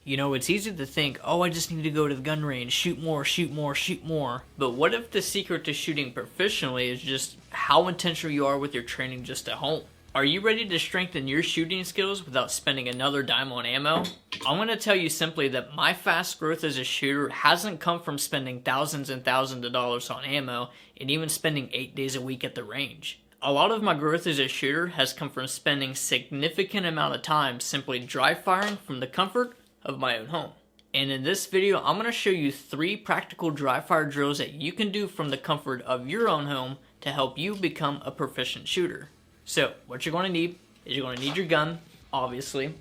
You know, it's easy to think, oh, I just need to go to the gun range, shoot more, shoot more, shoot more. But what if the secret to shooting proficiently is just how intentional you are with your training just at home? Are you ready to strengthen your shooting skills without spending another dime on ammo? I'm going to tell you simply that my fast growth as a shooter hasn't come from spending thousands and thousands of dollars on ammo and even spending 8 days a week at the range. A lot of my growth as a shooter has come from spending significant amount of time simply dry firing from the comfort of my own home. And in this video, I'm going to show you 3 practical dry fire drills that you can do from the comfort of your own home to help you become a proficient shooter. So what you're going to need is you're going to need your gun, obviously, and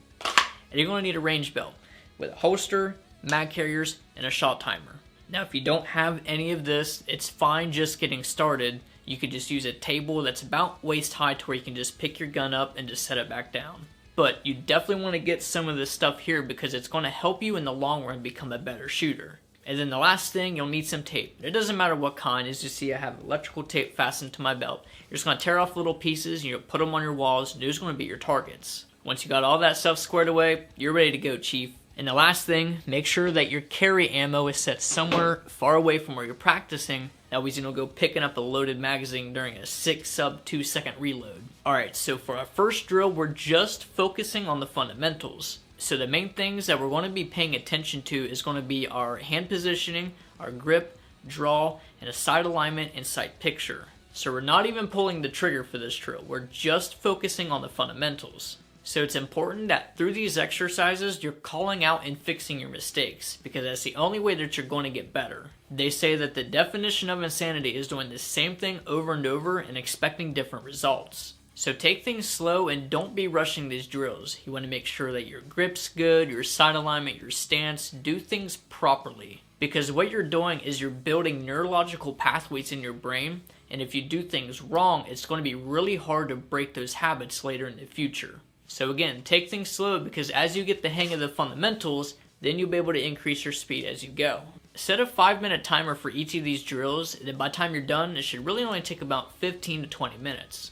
you're going to need a range belt with a holster, mag carriers, and a shot timer. Now if you don't have any of this, it's fine just getting started. You could just use a table that's about waist high to where you can just pick your gun up and just set it back down. But you definitely want to get some of this stuff here because it's going to help you in the long run become a better shooter. And then the last thing, you'll need some tape. It doesn't matter what kind. As you see, I have electrical tape fastened to my belt. You're just going to tear off little pieces and you'll put them on your walls, and those are going to be your targets. Once you got all that stuff squared away, you're ready to go, Chief. And the last thing, make sure that your carry ammo is set somewhere far away from where you're practicing. That way you don't go picking up a loaded magazine during a 6 sub 2 second reload. Alright, so for our first drill, we're just focusing on the fundamentals. So the main things that we're going to be paying attention to is going to be our hand positioning, our grip, draw, and a sight alignment and sight picture. So we're not even pulling the trigger for this drill, we're just focusing on the fundamentals. So it's important that through these exercises, you're calling out and fixing your mistakes, because that's the only way that you're going to get better. They say that the definition of insanity is doing the same thing over and over and expecting different results. So take things slow and don't be rushing these drills. You want to make sure that your grip's good, your sight alignment, your stance, do things properly. Because what you're doing is you're building neurological pathways in your brain, and if you do things wrong, it's going to be really hard to break those habits later in the future. So again, take things slow because as you get the hang of the fundamentals, then you'll be able to increase your speed as you go. Set a 5-minute timer for each of these drills, and then by the time you're done, it should really only take about 15 to 20 minutes.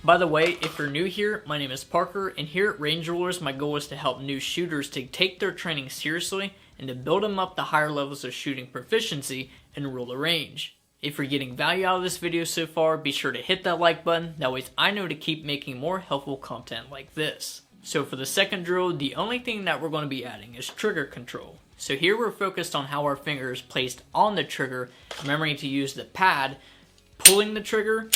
By the way, if you're new here, my name is Parker, and here at Range Rulerz, my goal is to help new shooters to take their training seriously and to build them up to higher levels of shooting proficiency and rule the range. If you're getting value out of this video so far, be sure to hit that like button, that way I know to keep making more helpful content like this. So for the second drill, the only thing that we're going to be adding is trigger control. So here we're focused on how our finger is placed on the trigger, remembering to use the pad, pulling the trigger,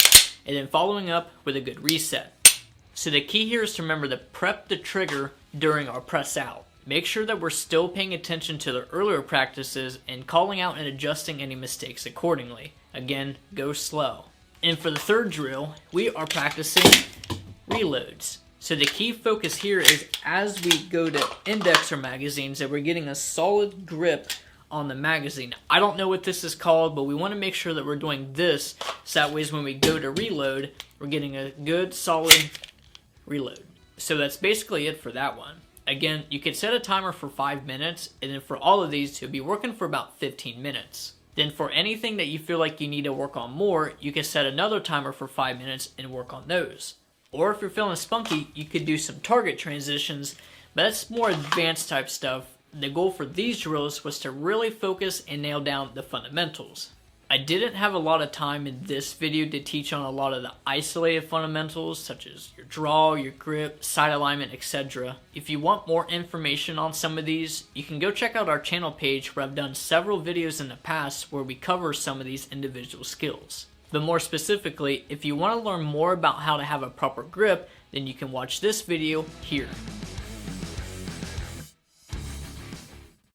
and then following up with a good reset. So the key here is to remember to prep the trigger during our press out. Make sure that we're still paying attention to the earlier practices and calling out and adjusting any mistakes accordingly. Again, go slow. And for the third drill, we are practicing reloads. So the key focus here is as we go to index our magazines that we're getting a solid grip on the magazine. I don't know what this is called, but we want to make sure that we're doing this so that way when we go to reload, we're getting a good solid reload. So that's basically it for that one. Again, you could set a timer for 5 minutes, and then for all of these, you'll be working for about 15 minutes. Then for anything that you feel like you need to work on more, you can set another timer for 5 minutes and work on those. Or if you're feeling spunky, you could do some target transitions, but that's more advanced type stuff. The goal for these drills was to really focus and nail down the fundamentals. I didn't have a lot of time in this video to teach on a lot of the isolated fundamentals such as your draw, your grip, sight alignment, etc. If you want more information on some of these, you can go check out our channel page where I've done several videos in the past where we cover some of these individual skills. But more specifically, if you want to learn more about how to have a proper grip, then you can watch this video here.